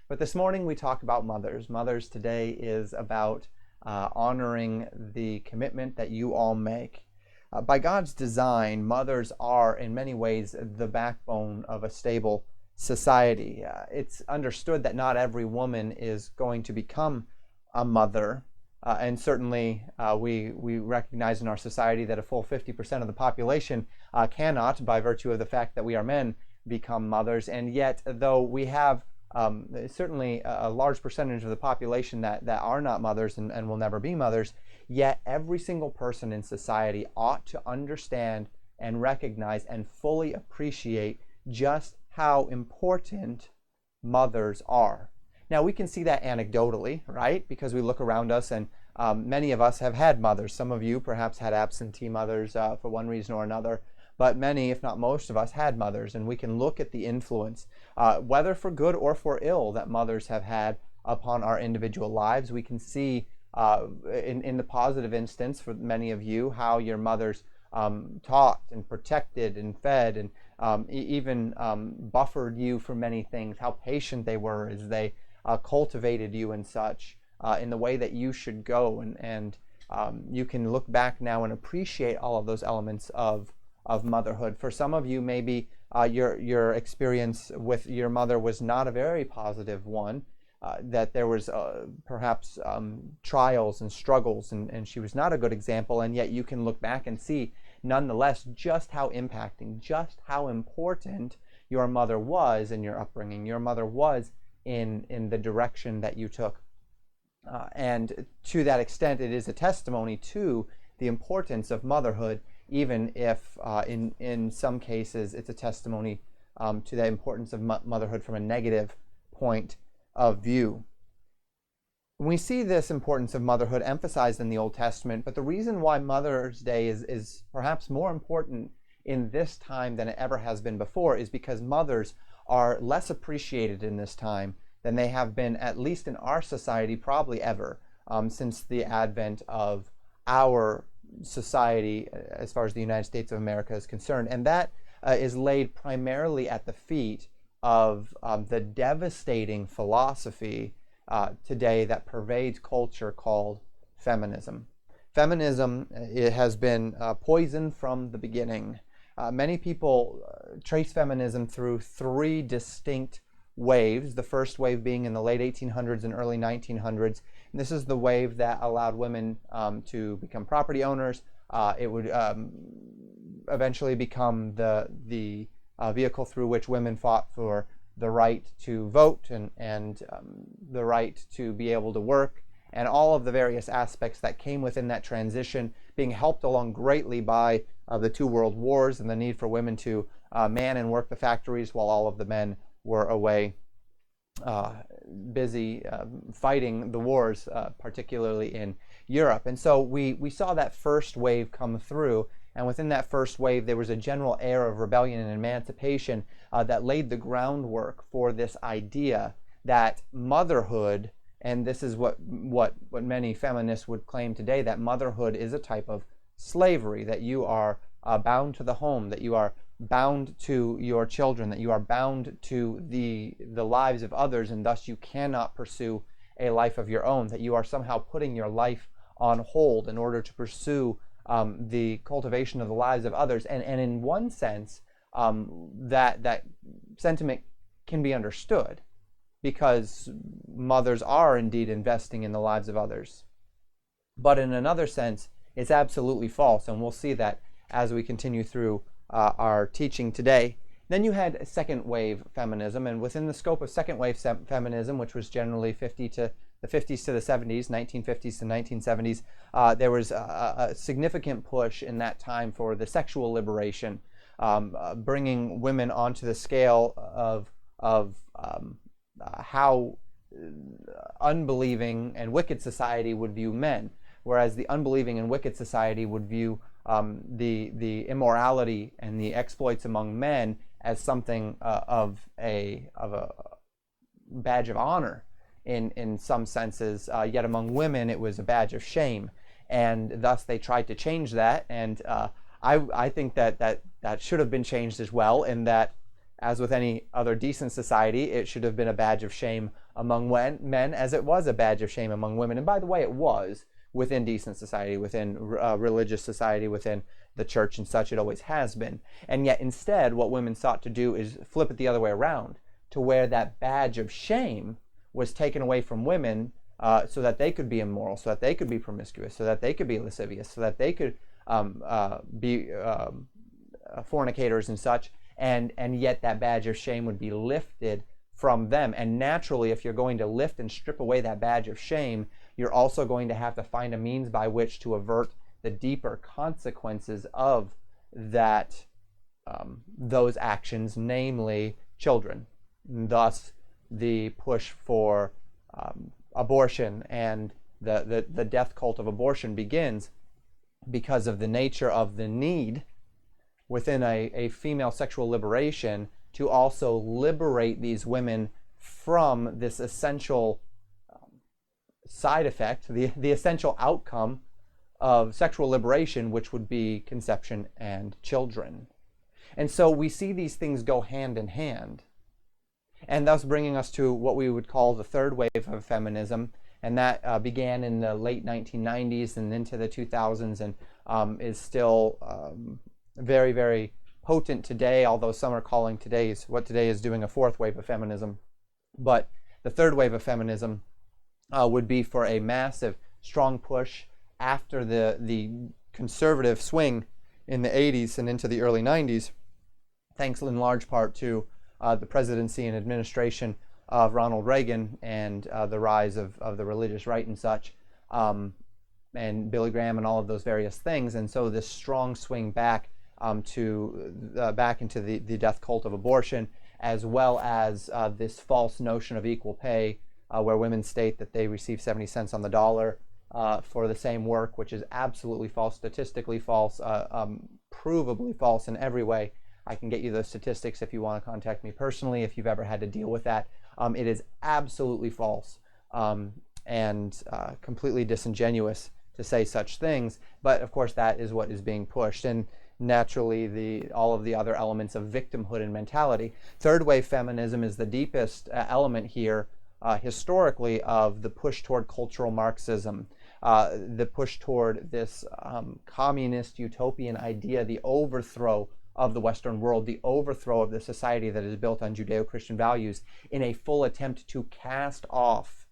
But this morning we talk about mothers. Mothers today is about honoring the commitment that you all make. By God's design, mothers are in many ways the backbone of a stable society. It's understood that not every woman is going to become a mother. And certainly we recognize in our society that a full 50% of the population cannot, by virtue of the fact that we are men, become mothers. And yet, though we have certainly a large percentage of the population that are not mothers and will never be mothers, yet every single person in society ought to understand and recognize and fully appreciate just how important mothers are. Now, we can see that anecdotally, right? Because we look around us and many of us have had mothers. Some of you perhaps had absentee mothers for one reason or another. But many, if not most of us, had mothers, and we can look at the influence, whether for good or for ill, that mothers have had upon our individual lives. We can see in the positive instance for many of you how your mothers taught and protected and fed and even buffered you for many things, how patient they were as they cultivated you and such in the way that you should go. And you can look back now and appreciate all of those elements of motherhood. For some of you, maybe your experience with your mother was not a very positive one, that there was perhaps trials and struggles, and she was not a good example, and yet you can look back and see nonetheless just how impacting, just how important your mother was in your upbringing, your mother was in the direction that you took. And to that extent, it is a testimony to the importance of motherhood, even if in some cases it's a testimony to the importance of motherhood from a negative point of view. We see this importance of motherhood emphasized in the Old Testament, but the reason why Mother's Day is perhaps more important in this time than it ever has been before is because mothers are less appreciated in this time than they have been, at least in our society, probably ever, since the advent of our society as far as the United States of America is concerned. And that is laid primarily at the feet of the devastating philosophy today that pervades culture called feminism. Feminism, it has been poisoned from the beginning. Many people trace feminism through three distinct waves, the first wave being in the late 1800s and early 1900s. And this is the wave that allowed women to become property owners. It would eventually become the vehicle through which women fought for the right to vote and the right to be able to work, and all of the various aspects that came within that transition, being helped along greatly by the two world wars and the need for women to man and work the factories while all of the men were away busy fighting the wars, particularly in Europe. And so we saw that first wave come through, and within that first wave there was a general air of rebellion and emancipation that laid the groundwork for this idea that motherhood, and this is what many feminists would claim today, that motherhood is a type of slavery, that you are bound to the home, that you are bound to your children, that you are bound to the lives of others, and thus you cannot pursue a life of your own, that you are somehow putting your life on hold in order to pursue the cultivation of the lives of others. And in one sense, that sentiment can be understood, because mothers are indeed investing in the lives of others. But in another sense, it's absolutely false, and we'll see that as we continue through our teaching today. Then you had second wave feminism, and within the scope of second wave feminism, which was generally the 50s to the 70s, 1950s to 1970s, there was a significant push in that time for the sexual liberation, bringing women onto the scale of how unbelieving and wicked society would view men, whereas the unbelieving and wicked society would view the immorality and the exploits among men as something of a badge of honor in some senses, yet among women it was a badge of shame, and thus they tried to change that. And I think that should have been changed as well, in that as with any other decent society, it should have been a badge of shame among men, as it was a badge of shame among women. And by the way, it was within decent society, within religious society, within the church and such. It always has been. And yet instead, what women sought to do is flip it the other way around, to where that badge of shame was taken away from women, so that they could be immoral, so that they could be promiscuous, so that they could be lascivious, so that they could be fornicators and such. And yet that badge of shame would be lifted from them. And naturally, if you're going to lift and strip away that badge of shame, you're also going to have to find a means by which to avert the deeper consequences of that, those actions, namely children. And thus, the push for abortion and the death cult of abortion begins because of the nature of the need within a female sexual liberation to also liberate these women from this essential side effect, the essential outcome of sexual liberation, which would be conception and children. And so we see these things go hand in hand, and thus bringing us to what we would call the third wave of feminism, and that began in the late 1990s and into the 2000s, and is still very, very potent today, although some are calling what today is doing a fourth wave of feminism. But the third wave of feminism would be for a massive, strong push after the conservative swing in the 80s and into the early 90s, thanks in large part to the presidency and administration of Ronald Reagan and the rise of the religious right and such, and Billy Graham and all of those various things. And so this strong swing back back into the death cult of abortion, as well as this false notion of equal pay, where women state that they receive 70 cents on the dollar for the same work, which is absolutely false, statistically false, provably false in every way. I can get you those statistics if you want to contact me personally, if you've ever had to deal with that. It is absolutely false and completely disingenuous to say such things, but of course that is what is being pushed. And naturally, all of the other elements of victimhood and mentality. Third wave feminism is the deepest element here, historically, of the push toward cultural Marxism, the push toward this communist utopian idea, the overthrow of the Western world, the overthrow of the society that is built on Judeo-Christian values, in a full attempt to cast off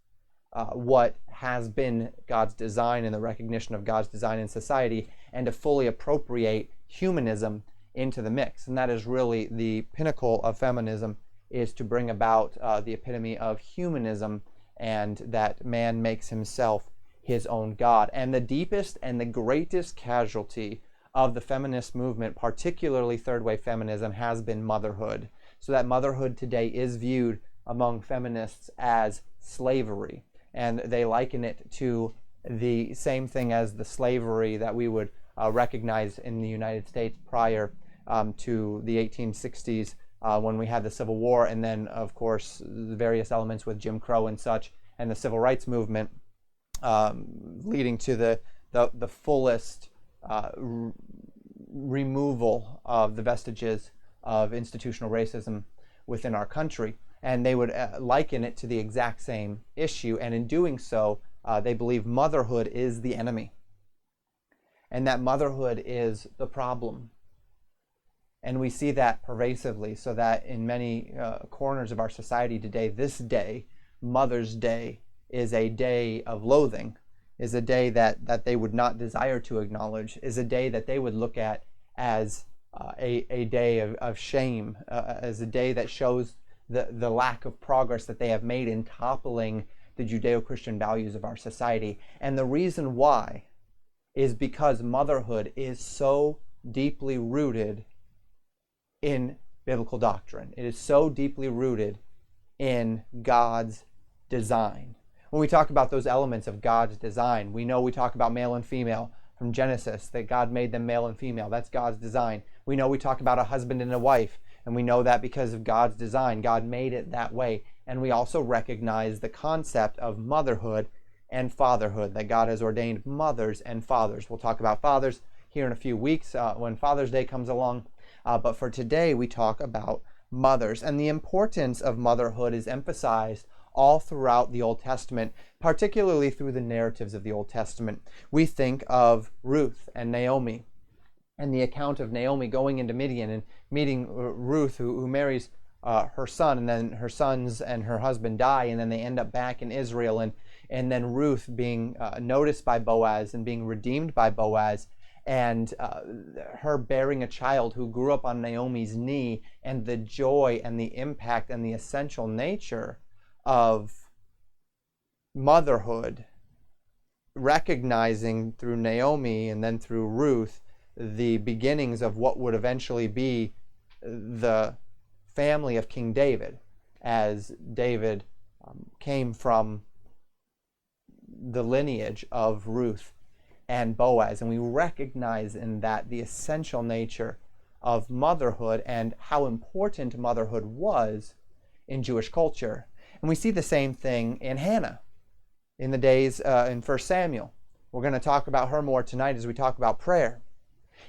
what has been God's design and the recognition of God's design in society, and to fully appropriate humanism into the mix. And that is really the pinnacle of feminism, is to bring about the epitome of humanism, and that man makes himself his own God. And the deepest and the greatest casualty of the feminist movement, particularly third wave feminism, has been motherhood. So that motherhood today is viewed among feminists as slavery, and they liken it to the same thing as the slavery that we would recognize in the United States prior to the 1860s, when we had the Civil War, and then of course the various elements with Jim Crow and such, and the Civil Rights Movement, leading to the fullest removal of the vestiges of institutional racism within our country. And they would liken it to the exact same issue, and in doing so, they believe motherhood is the enemy, and that motherhood is the problem. And we see that pervasively, so that in many corners of our society today, this day, Mother's Day, is a day of loathing, is a day that they would not desire to acknowledge, is a day that they would look at as a day of shame, as a day that shows the lack of progress that they have made in toppling the Judeo-Christian values of our society. And the reason why is because motherhood is so deeply rooted in biblical doctrine. It is so deeply rooted in God's design. When we talk about those elements of God's design, we talk about male and female from Genesis, that God made them male and female. That's God's design. We talk about a husband and a wife, and we know that because of God's design. God made it that way. And we also recognize the concept of motherhood and fatherhood, that God has ordained mothers and fathers. We'll talk about fathers here in a few weeks when Father's Day comes along. But for today, we talk about mothers. And the importance of motherhood is emphasized all throughout the Old Testament, particularly through the narratives of the Old Testament. We think of Ruth and Naomi, and the account of Naomi going into Midian and meeting Ruth, who marries her son, and then her sons and her husband die, and then they end up back in Israel, and then Ruth being noticed by Boaz and being redeemed by Boaz, and her bearing a child who grew up on Naomi's knee, and the joy and the impact and the essential nature of motherhood, recognizing through Naomi and then through Ruth the beginnings of what would eventually be the family of King David, as David came from the lineage of Ruth and Boaz. And we recognize in that the essential nature of motherhood and how important motherhood was in Jewish culture. And we see the same thing in Hannah in the days in 1 Samuel. We're going to talk about her more tonight as we talk about prayer.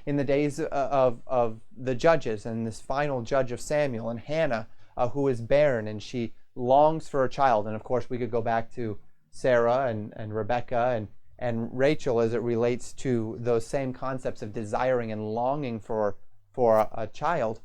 In the days of the judges and this final judge of Samuel, and Hannah, who is barren and she longs for a child. And of course we could go back to Sarah and Rebecca and Rachel as it relates to those same concepts of desiring and longing for a child.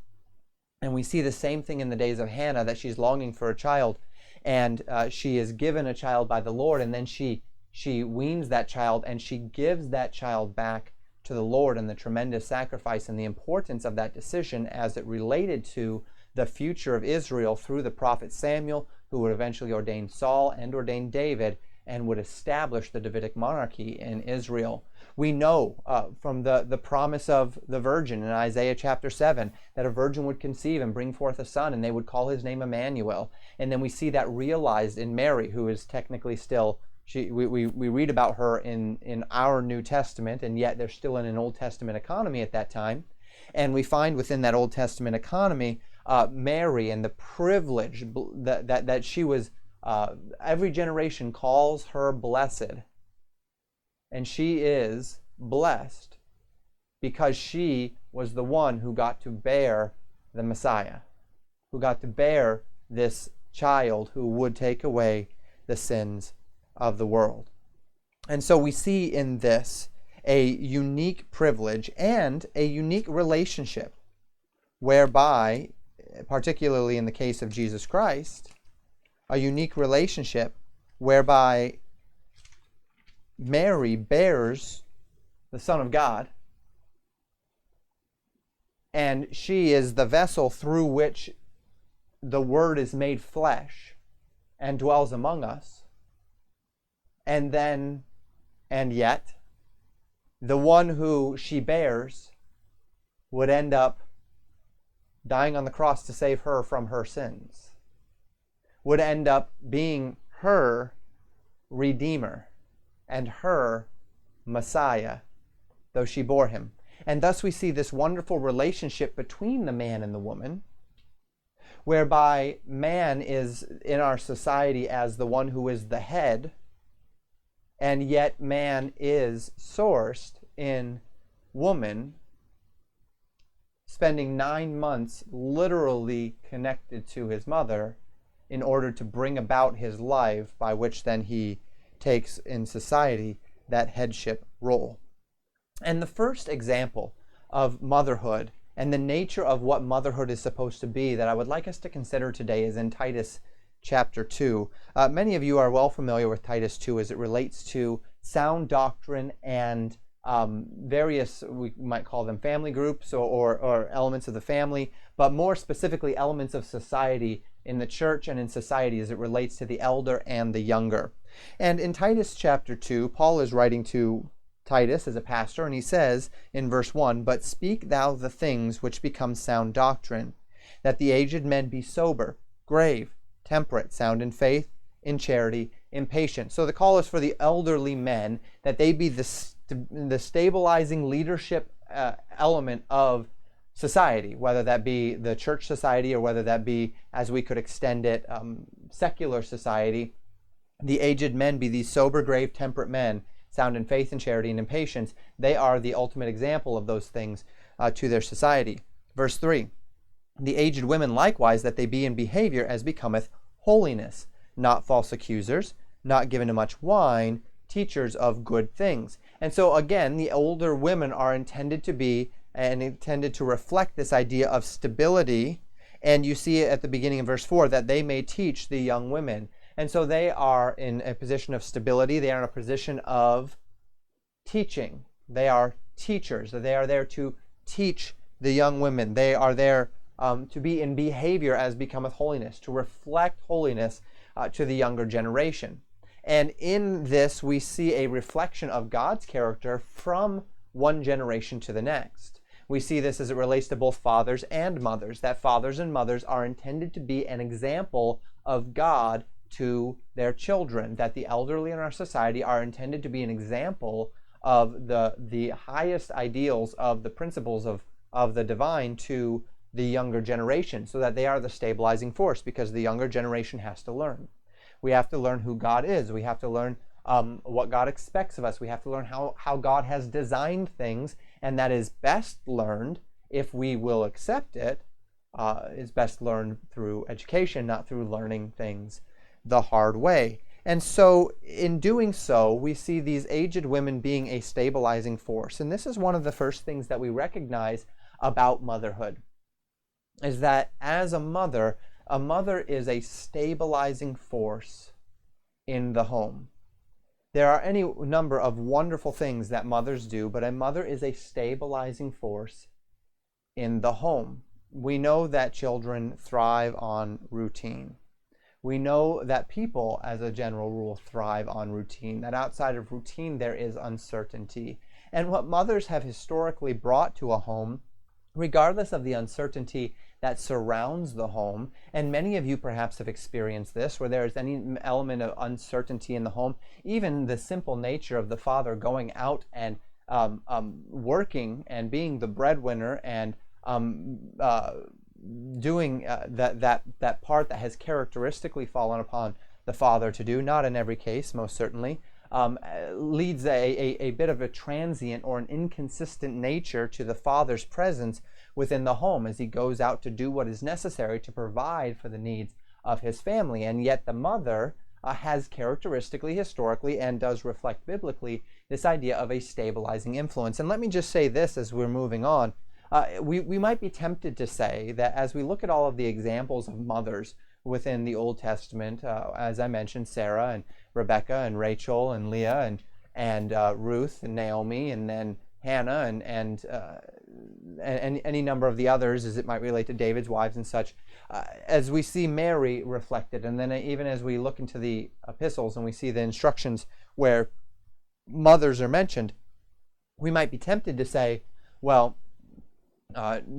And we see the same thing in the days of Hannah, that she's longing for a child, and she is given a child by the Lord, and then she weans that child, and she gives that child back to the Lord, and the tremendous sacrifice and the importance of that decision as it related to the future of Israel through the prophet Samuel, who would eventually ordain Saul and ordain David and would establish the Davidic monarchy in Israel. We know from the promise of the virgin in Isaiah chapter 7 that a virgin would conceive and bring forth a son, and they would call his name Emmanuel. And then we see that realized in Mary, who is technically still, we read about her in our New Testament, and yet they're still in an Old Testament economy at that time. And we find within that Old Testament economy Mary and the privilege that she was, every generation calls her blessed. And she is blessed because she was the one who got to bear the Messiah, who got to bear this child who would take away the sins of the world. And so we see in this a unique privilege and a unique relationship whereby, particularly in the case of Jesus Christ, a unique relationship whereby Mary bears the Son of God, and she is the vessel through which the Word is made flesh and dwells among us. And yet, the one who she bears would end up dying on the cross to save her from her sins, would end up being her Redeemer and her Messiah, though she bore him. And thus we see this wonderful relationship between the man and the woman, whereby man is in our society as the one who is the head, and yet man is sourced in woman, spending 9 months literally connected to his mother in order to bring about his life, by which then he takes in society that headship role. And the first example of motherhood and the nature of what motherhood is supposed to be that I would like us to consider today is in Titus Chapter 2. Many of you are well familiar with Titus 2 as it relates to sound doctrine and various, we might call them family groups or elements of the family, but more specifically elements of society in the church and in society as it relates to the elder and the younger. And in Titus chapter 2, Paul is writing to Titus as a pastor, and he says in verse 1, "But speak thou the things which become sound doctrine, that the aged men be sober, grave, temperate, sound in faith, in charity, in patience." So the call is for the elderly men, that they be the stabilizing leadership element of society, whether that be the church society or whether that be, as we could extend it, secular society. The aged men be these sober, grave, temperate men, sound in faith, in charity, and in patience. They are the ultimate example of those things to their society. Verse 3, The aged women likewise, that they be in behavior as becometh holiness, not false accusers, not given to much wine, teachers of good things. And so again, the older women are intended to be and intended to reflect this idea of stability. And you see it at the beginning of verse 4, that they may teach the young women. And so they are in a position of stability. They are in a position of teaching. They are teachers. They are there to teach the young women. They are there to be in behavior as becometh holiness, to reflect holiness to the younger generation. And in this, we see a reflection of God's character from one generation to the next. We see this as it relates to both fathers and mothers, that fathers and mothers are intended to be an example of God to their children, that the elderly in our society are intended to be an example of the highest ideals of the principles of the divine to the younger generation, so that they are the stabilizing force, because the younger generation has to learn. We have to learn who God is. We have to learn what God expects of us. We have to learn how God has designed things, and that is best learned, if we will accept it, is best learned through education, not through learning things the hard way. And so in doing so, we see these aged women being a stabilizing force. And this is one of the first things that we recognize about motherhood, is that as a mother is a stabilizing force in the home. There are any number of wonderful things that mothers do, but a mother is a stabilizing force in the home. We know that children thrive on routine. We know that people, as a general rule, thrive on routine, that outside of routine there is uncertainty. And what mothers have historically brought to a home, regardless of the uncertainty that surrounds the home, and many of you perhaps have experienced this, where there is any element of uncertainty in the home, even the simple nature of the father going out and working and being the breadwinner and doing that part that has characteristically fallen upon the father to do, not in every case, most certainly, leads a bit of a transient or an inconsistent nature to the father's presence within the home as he goes out to do what is necessary to provide for the needs of his family. And yet the mother has characteristically, historically, and does reflect biblically, this idea of a stabilizing influence. And let me just say this as we're moving on. We might be tempted to say that as we look at all of the examples of mothers within the Old Testament, as I mentioned, Sarah and Rebecca and Rachel and Leah and Ruth and Naomi, and then Hannah and any number of the others, as it might relate to David's wives and such, as we see Mary reflected, and then even as we look into the epistles and we see the instructions where mothers are mentioned, we might be tempted to say, well,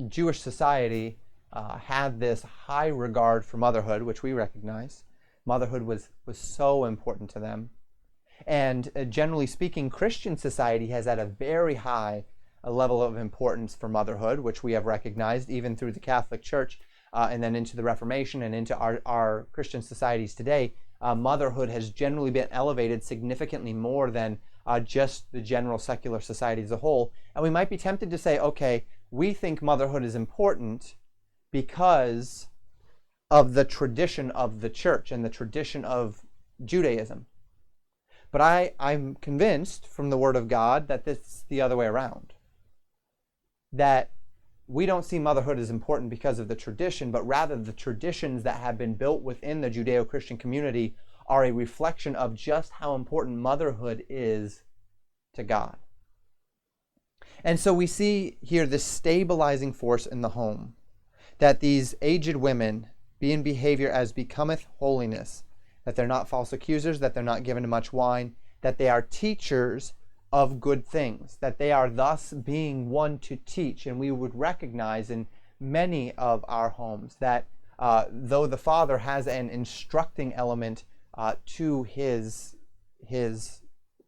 Jewish society had this high regard for motherhood, which we recognize. Motherhood was so important to them. And generally speaking, Christian society has had a very high level of importance for motherhood, which we have recognized even through the Catholic Church and then into the Reformation and into our Christian societies today. Motherhood has generally been elevated significantly more than just the general secular society as a whole. And we might be tempted to say, okay, we think motherhood is important because of the tradition of the church and the tradition of Judaism. But I'm convinced from the Word of God that this is the other way around. That we don't see motherhood as important because of the tradition, but rather the traditions that have been built within the Judeo-Christian community are a reflection of just how important motherhood is to God. And so we see here this stabilizing force in the home, that these aged women be in behavior as becometh holiness, that they're not false accusers, that they're not given to much wine, that they are teachers of good things, that they are thus being one to teach. And we would recognize in many of our homes that though the father has an instructing element to his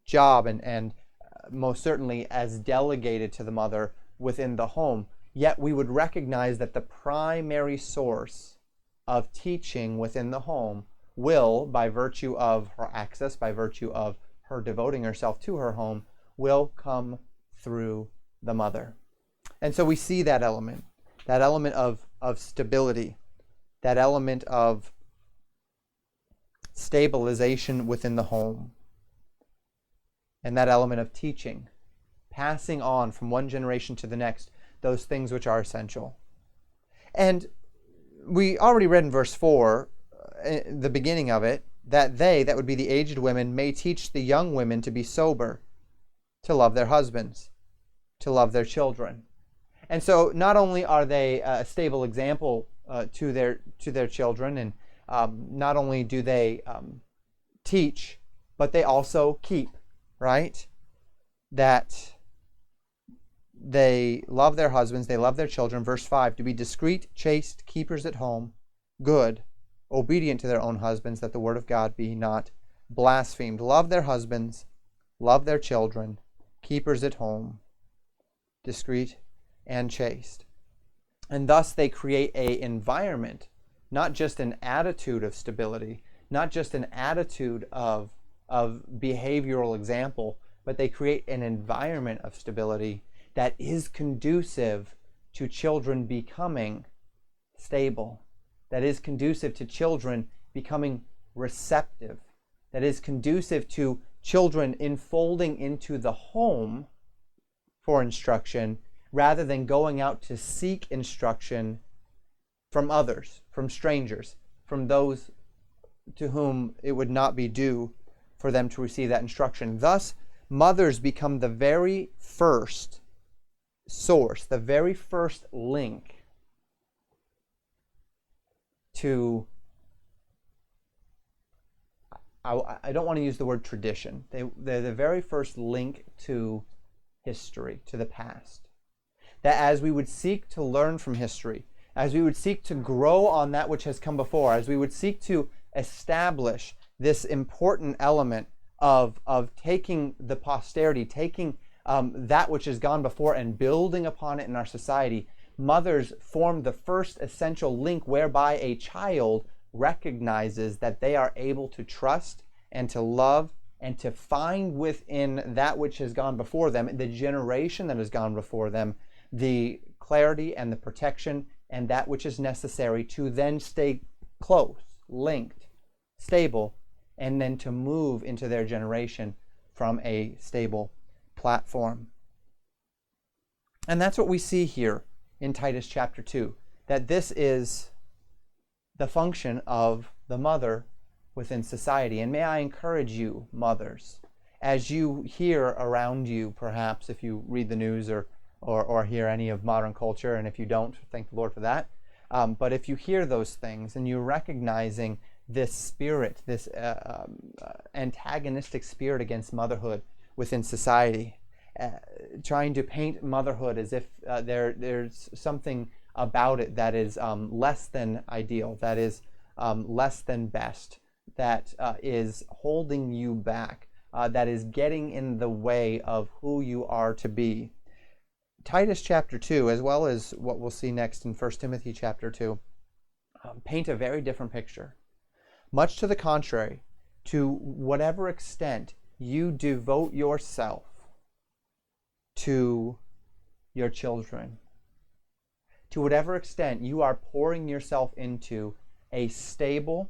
job and most certainly as delegated to the mother within the home, yet we would recognize that the primary source of teaching within the home will, by virtue of her access, by virtue of her devoting herself to her home, will come through the mother. And so we see that element of stability, that element of stabilization within the home, and that element of teaching, passing on from one generation to the next those things which are essential. And we already read in verse 4, the beginning of it, that they, that would be the aged women, may teach the young women to be sober, to love their husbands, to love their children. And so not only are they a stable example to their children, and not only do they teach, but they also keep, right? That they love their husbands, they love their children. Verse 5, to be discreet, chaste, keepers at home, good, obedient to their own husbands, that the word of God be not blasphemed. Love their husbands, love their children, keepers at home, discreet and chaste. And thus they create an environment, not just an attitude of stability, not just an attitude of behavioral example, but they create an environment of stability that is conducive to children becoming stable, that is conducive to children becoming receptive, that is conducive to children enfolding into the home for instruction rather than going out to seek instruction from others, from strangers, from those to whom it would not be due for them to receive that instruction. Thus, mothers become the very first source, the very first link to, I don't want to use the word tradition. They're the very first link to history, to the past. That as we would seek to learn from history, as we would seek to grow on that which has come before, as we would seek to establish this important element of taking the posterity, taking that which has gone before and building upon it in our society, mothers form the first essential link whereby a child recognizes that they are able to trust and to love and to find within that which has gone before them, the generation that has gone before them, the clarity and the protection and that which is necessary to then stay close, linked, stable, and then to move into their generation from a stable platform. And that's what we see here in Titus chapter 2, that this is the function of the mother within society. And may I encourage you, mothers, as you hear around you, perhaps if you read the news or hear any of modern culture, and if you don't, thank the Lord for that. But if you hear those things and you're recognizing this spirit, this antagonistic spirit against motherhood within society, trying to paint motherhood as if there's something about it that is less than ideal, that is less than best, that is holding you back, that is getting in the way of who you are to be. Titus chapter 2, as well as what we'll see next in 1 Timothy chapter 2, paint a very different picture. Much to the contrary, to whatever extent you devote yourself to your children, to whatever extent you are pouring yourself into a stable,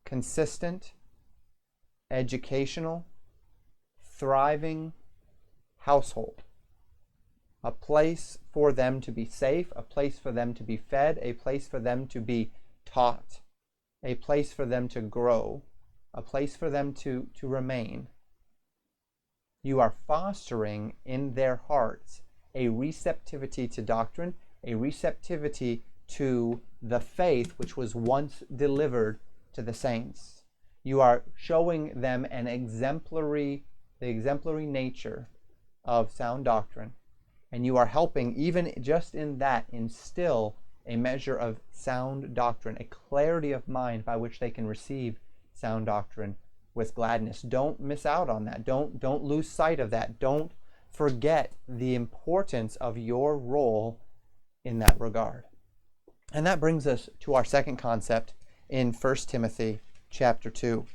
consistent, educational, thriving household, a place for them to be safe, a place for them to be fed, a place for them to be taught, a place for them to grow, a place for them to remain. You are fostering in their hearts a receptivity to doctrine, a receptivity to the faith which was once delivered to the saints. You are showing them the exemplary nature of sound doctrine, and you are helping, even just in that, instill a measure of sound doctrine, a clarity of mind by which they can receive sound doctrine with gladness. Don't miss out on that. Don't lose sight of that. Don't forget the importance of your role in that regard. And that brings us to our second concept in 1 Timothy chapter 2.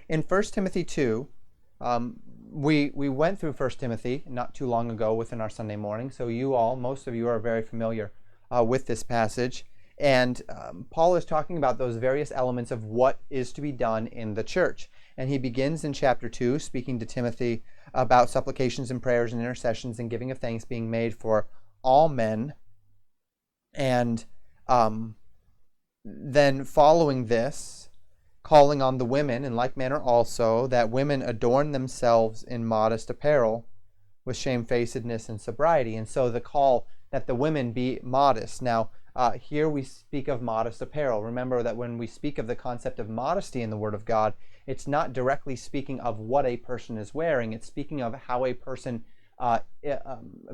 In 1 Timothy 2, we went through 1 Timothy not too long ago within our Sunday morning, so most of you are very familiar with this passage. And Paul is talking about those various elements of what is to be done in the church. And he begins in chapter 2, speaking to Timothy about supplications and prayers and intercessions and giving of thanks being made for all men. And then following this, calling on the women in like manner also, that women adorn themselves in modest apparel with shamefacedness and sobriety. And so the call that the women be modest. Now, here we speak of modest apparel. Remember that when we speak of the concept of modesty in the Word of God, it's not directly speaking of what a person is wearing. It's speaking of how a person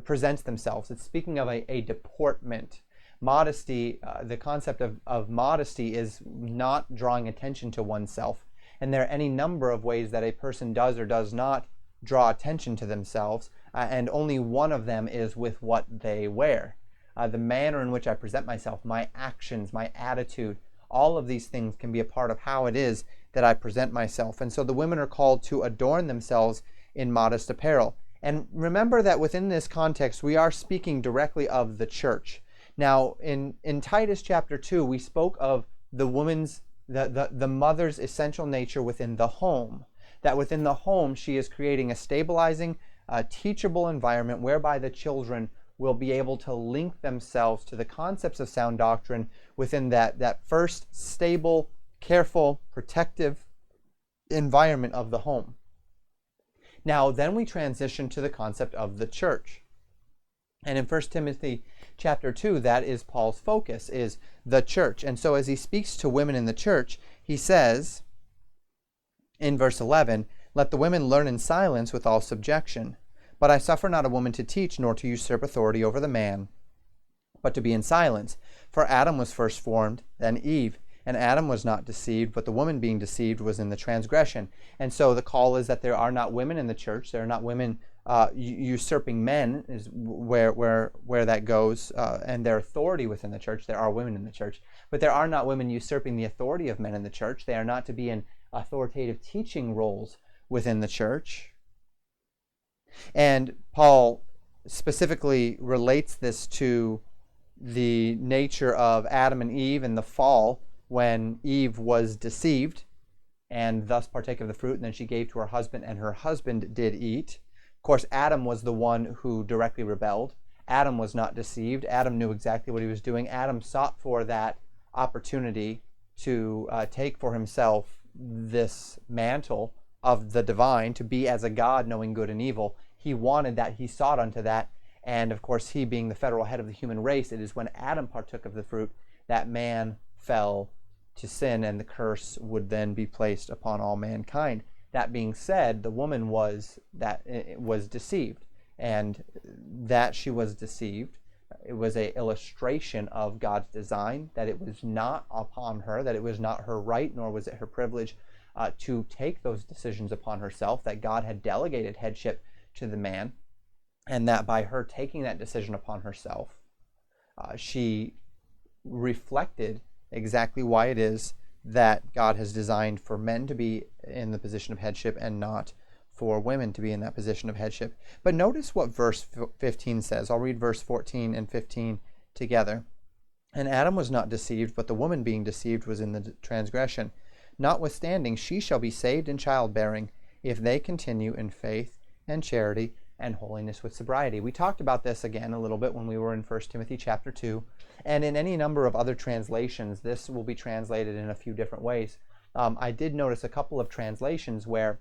presents themselves. It's speaking of a deportment. Modesty, the concept of modesty is not drawing attention to oneself. And there are any number of ways that a person does or does not draw attention to themselves, and only one of them is with what they wear. The manner in which I present myself, my actions, my attitude, all of these things can be a part of how it is that I present myself. And so the women are called to adorn themselves in modest apparel. And remember that within this context, we are speaking directly of the church. Now, in Titus Chapter 2, we spoke of the woman's, the mother's essential nature within the home. That within the home, she is creating a stabilizing, teachable environment whereby the children will be able to link themselves to the concepts of sound doctrine within that first stable, careful, protective environment of the home. Now, then we transition to the concept of the church. And in 1 Timothy chapter 2, that is Paul's focus, is the church. And so as he speaks to women in the church, he says in verse 11, "Let the women learn in silence with all subjection. But I suffer not a woman to teach, nor to usurp authority over the man, but to be in silence. For Adam was first formed, then Eve. And Adam was not deceived, but the woman being deceived was in the transgression." And so the call is that there are not women in the church. There are not women usurping men, is where that goes, and their authority within the church. There are women in the church, but there are not women usurping the authority of men in the church. They are not to be in authoritative teaching roles within the church. And Paul specifically relates this to the nature of Adam and Eve and the fall, when Eve was deceived and thus partake of the fruit, and then she gave to her husband, and her husband did eat. Of course, Adam was the one who directly rebelled. Adam was not deceived. Adam knew exactly what he was doing. Adam sought for that opportunity to take for himself this mantle of the divine, to be as a God, knowing good and evil. He wanted that. He sought unto that. And of course, he being the federal head of the human race, it is when Adam partook of the fruit that man fell to sin, and the curse would then be placed upon all mankind. That being said, the woman was deceived, and that she was deceived, it was an illustration of God's design, that it was not upon her, that it was not her right, nor was it her privilege to take those decisions upon herself, that God had delegated headship to the man, and that by her taking that decision upon herself, she reflected exactly why it is that God has designed for men to be in the position of headship and not for women to be in that position of headship. But notice what verse 15 says. I'll read verse 14 and 15 together. "And Adam was not deceived, but the woman being deceived was in the transgression. Notwithstanding, she shall be saved in childbearing, if they continue in faith and charity and holiness with sobriety." We talked about this again a little bit when we were in 1 Timothy chapter 2. And in any number of other translations, this will be translated in a few different ways. I did notice a couple of translations where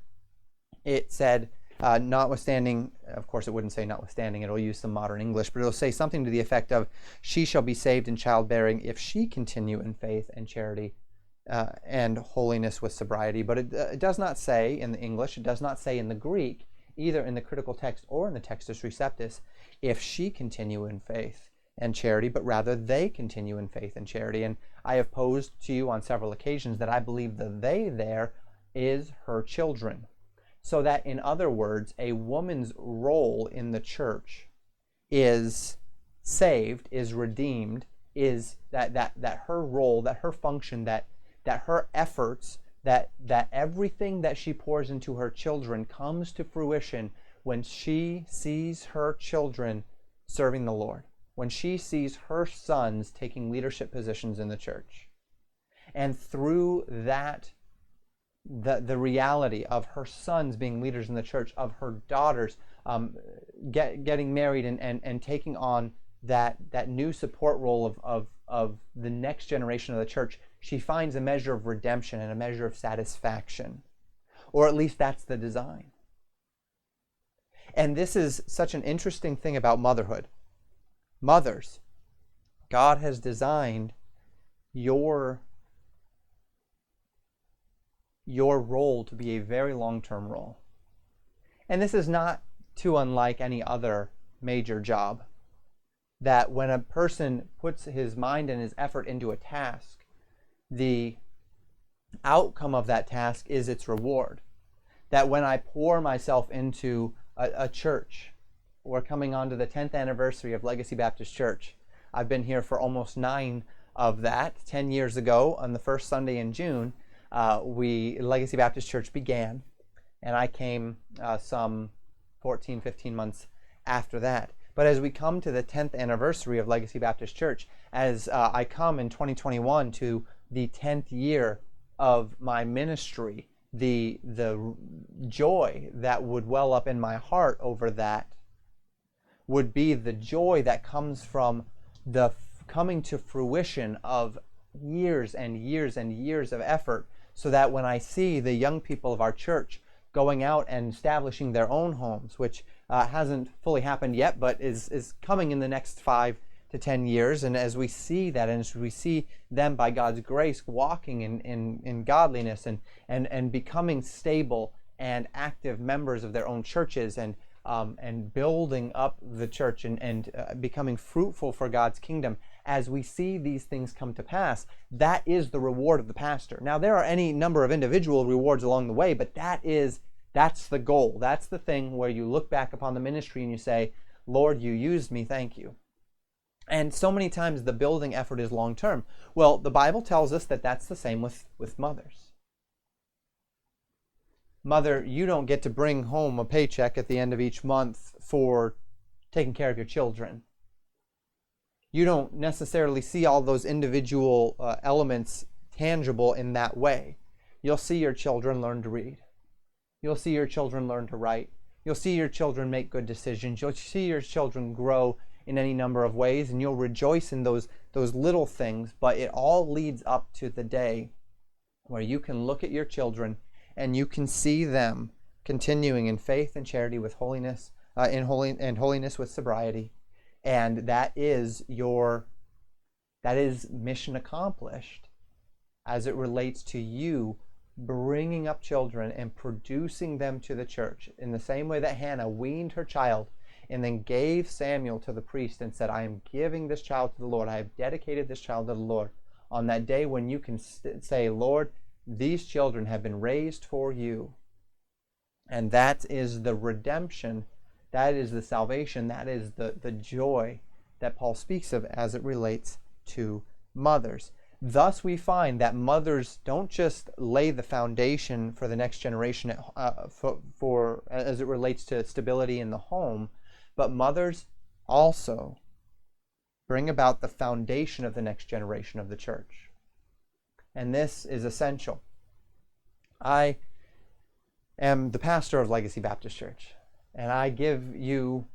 it said, notwithstanding, of course it wouldn't say notwithstanding, it'll use some modern English, but it'll say something to the effect of, "She shall be saved in childbearing if she continue in faith and charity and holiness with sobriety." But it does not say in the English, it does not say in the Greek, either in the critical text or in the Textus Receptus, "if she continue in faith and charity," but rather "they continue in faith and charity." And I have posed to you on several occasions that I believe the "they" there is her children. So that, in other words, a woman's role in the church is saved, is redeemed, is that her role, that her function, that her efforts that everything that she pours into her children comes to fruition when she sees her children serving the Lord, when she sees her sons taking leadership positions in the church. And through that, the reality of her sons being leaders in the church, of her daughters getting married and taking on that new support role of the next generation of the church, she finds a measure of redemption and a measure of satisfaction. Or at least that's the design. And this is such an interesting thing about motherhood. Mothers, God has designed your role to be a very long-term role. And this is not too unlike any other major job, that when a person puts his mind and his effort into a task, the outcome of that task is its reward. That when I pour myself into a church, we're coming on to the 10th anniversary of Legacy Baptist Church. I've been here for almost 9 of that. 10 years ago, on the first Sunday in June, Legacy Baptist Church began, and I came some 14, 15 months after that. But as we come to the 10th anniversary of Legacy Baptist Church, as I come in 2021 to the 10th year of my ministry, the joy that would well up in my heart over that would be the joy that comes from the coming to fruition of years and years and years of effort, so that when I see the young people of our church going out and establishing their own homes, which hasn't fully happened yet, but is coming in the next 5 to 10 years, and as we see that, and as we see them by God's grace walking in godliness and becoming stable and active members of their own churches, and building up the church and becoming fruitful for God's kingdom, as we see these things come to pass, that is the reward of the pastor. Now, there are any number of individual rewards along the way, but that's the goal. That's the thing where you look back upon the ministry and you say, Lord, you used me, thank you. And so many times the building effort is long term. Well, the Bible tells us that that's the same with mothers. Mother, you don't get to bring home a paycheck at the end of each month for taking care of your children. You don't necessarily see all those individual elements tangible in that way. You'll see your children learn to read. You'll see your children learn to write. You'll see your children make good decisions. You'll see your children grow in any number of ways, and you'll rejoice in those little things, but it all leads up to the day where you can look at your children and you can see them continuing in faith and charity with holiness, and holiness with sobriety, and that is mission accomplished as it relates to you bringing up children and producing them to the church in the same way that Hannah weaned her child and then gave Samuel to the priest and said, I am giving this child to the Lord. I have dedicated this child to the Lord. On that day when you can say, Lord, these children have been raised for you. And that is the redemption. That is the salvation. That is the joy that Paul speaks of as it relates to mothers. Thus we find that mothers don't just lay the foundation for the next generation for as it relates to stability in the home, but mothers also bring about the foundation of the next generation of the church. And this is essential. I am the pastor of Legacy Baptist Church, and I give you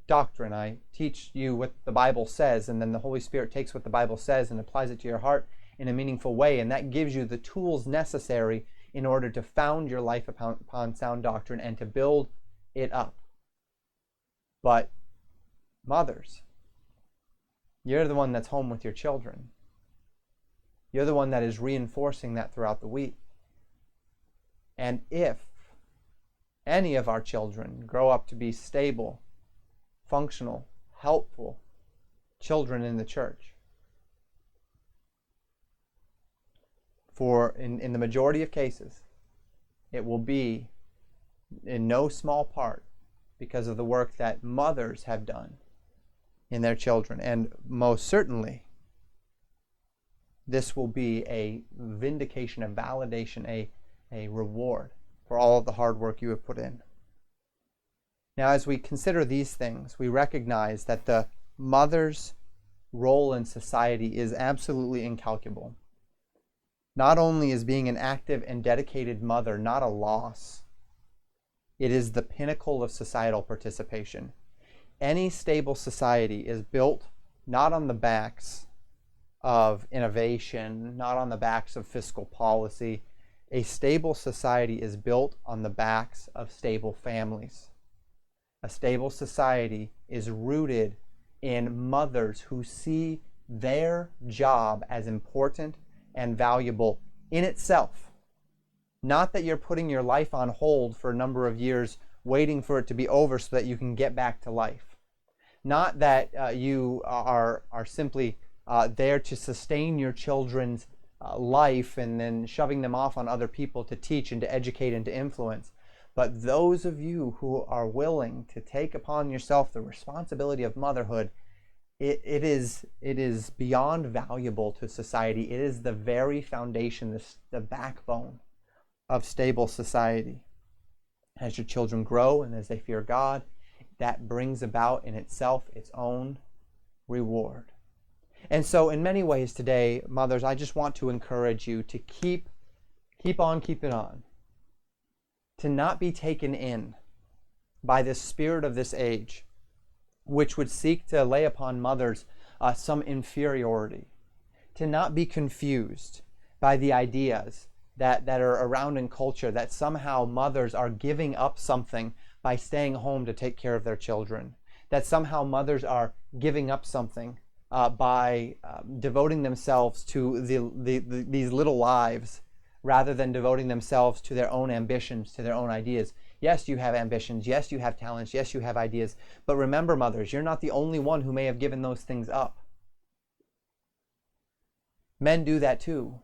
doctrine. I teach you what the Bible says, and then the Holy Spirit takes what the Bible says and applies it to your heart in a meaningful way, and that gives you the tools necessary in order to found your life upon sound doctrine and to build it up. But mothers, you're the one that's home with your children. You're the one that is reinforcing that throughout the week. And if any of our children grow up to be stable, functional, helpful children in the church, in the majority of cases, it will be in no small part because of the work that mothers have done in their children. And most certainly, this will be a vindication, a validation, a reward for all of the hard work you have put in. Now, as we consider these things, we recognize that the mother's role in society is absolutely incalculable. Not only is being an active and dedicated mother not a loss, it is the pinnacle of societal participation. Any stable society is built not on the backs of innovation, not on the backs of fiscal policy. A stable society is built on the backs of stable families. A stable society is rooted in mothers who see their job as important and valuable in itself. Not that you're putting your life on hold for a number of years waiting for it to be over so that you can get back to life. Not that you are simply there to sustain your children's life and then shoving them off on other people to teach and to educate and to influence. But those of you who are willing to take upon yourself the responsibility of motherhood, it is beyond valuable to society. It is the very foundation, the backbone of stable society. As your children grow and as they fear God, that brings about in itself its own reward. And so in many ways today, mothers, I just want to encourage you to keep on keeping on. To not be taken in by the spirit of this age, which would seek to lay upon mothers some inferiority. To not be confused by the ideas that are around in culture that somehow mothers are giving up something by staying home to take care of their children. That somehow mothers are giving up something by devoting themselves to these little lives rather than devoting themselves to their own ambitions, to their own ideas. Yes, you have ambitions. Yes, you have talents. Yes, you have ideas. But remember, mothers, you're not the only one who may have given those things up. Men do that too.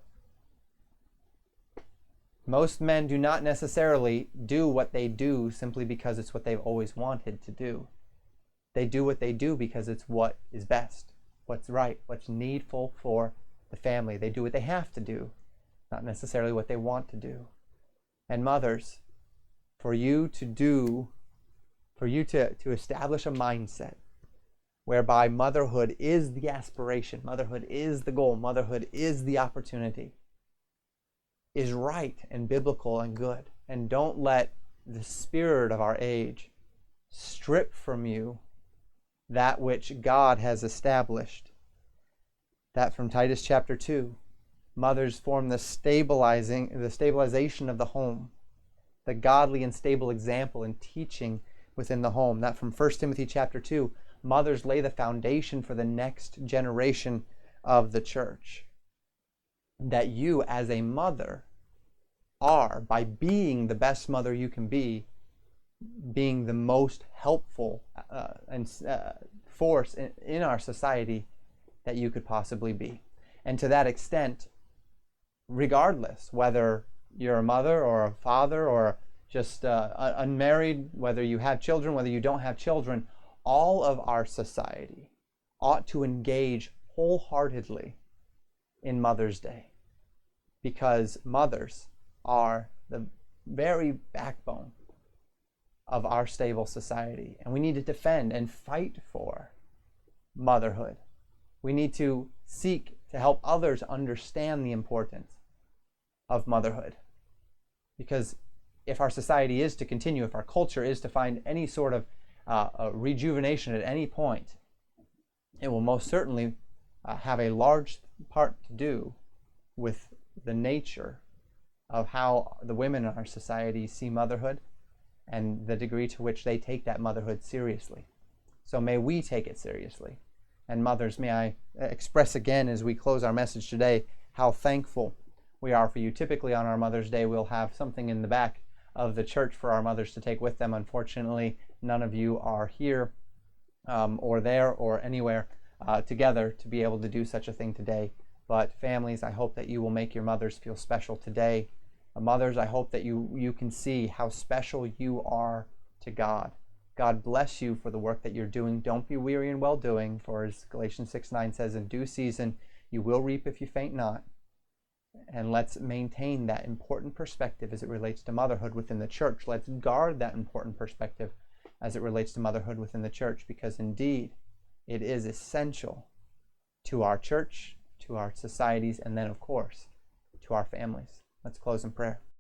Most men do not necessarily do what they do simply because it's what they've always wanted to do. They do what they do because it's what is best, what's right, what's needful for the family. They do what they have to do, not necessarily what they want to do. And mothers, for you to establish a mindset whereby motherhood is the aspiration, motherhood is the goal, motherhood is the opportunity, is right and biblical and good. And don't let the spirit of our age strip from you that which God has established. That from Titus Chapter 2, mothers form the stabilization of the home, the godly and stable example and teaching within the home. That from 1 Timothy Chapter 2, mothers lay the foundation for the next generation of the church. That you as a mother are, by being the best mother you can be, being the most helpful force in our society that you could possibly be. And to that extent, regardless whether you're a mother or a father or just unmarried, whether you have children, whether you don't have children, all of our society ought to engage wholeheartedly in Mother's Day, because mothers are the very backbone of our stable society, and we need to defend and fight for motherhood. We need to seek to help others understand the importance of motherhood, because if our society is to continue, if our culture is to find any sort of rejuvenation at any point, it will most certainly have a large part to do with the nature of how the women in our society see motherhood and the degree to which they take that motherhood seriously. So may we take it seriously. And mothers, may I express again as we close our message today how thankful we are for you. Typically on our Mother's Day we'll have something in the back of the church for our mothers to take with them. Unfortunately, none of you are here or there or anywhere together to be able to do such a thing today. But families, I hope that you will make your mothers feel special today. Mothers, I hope that you can see how special you are to God. God bless you for the work that you're doing. Don't be weary in well-doing, for as Galatians 6:9 says, in due season You will reap if you faint not. And let's maintain that important perspective as it relates to motherhood within the church. Let's guard that important perspective as it relates to motherhood within the church, because indeed it is essential to our church, to our societies, and then, of course, to our families. Let's close in prayer.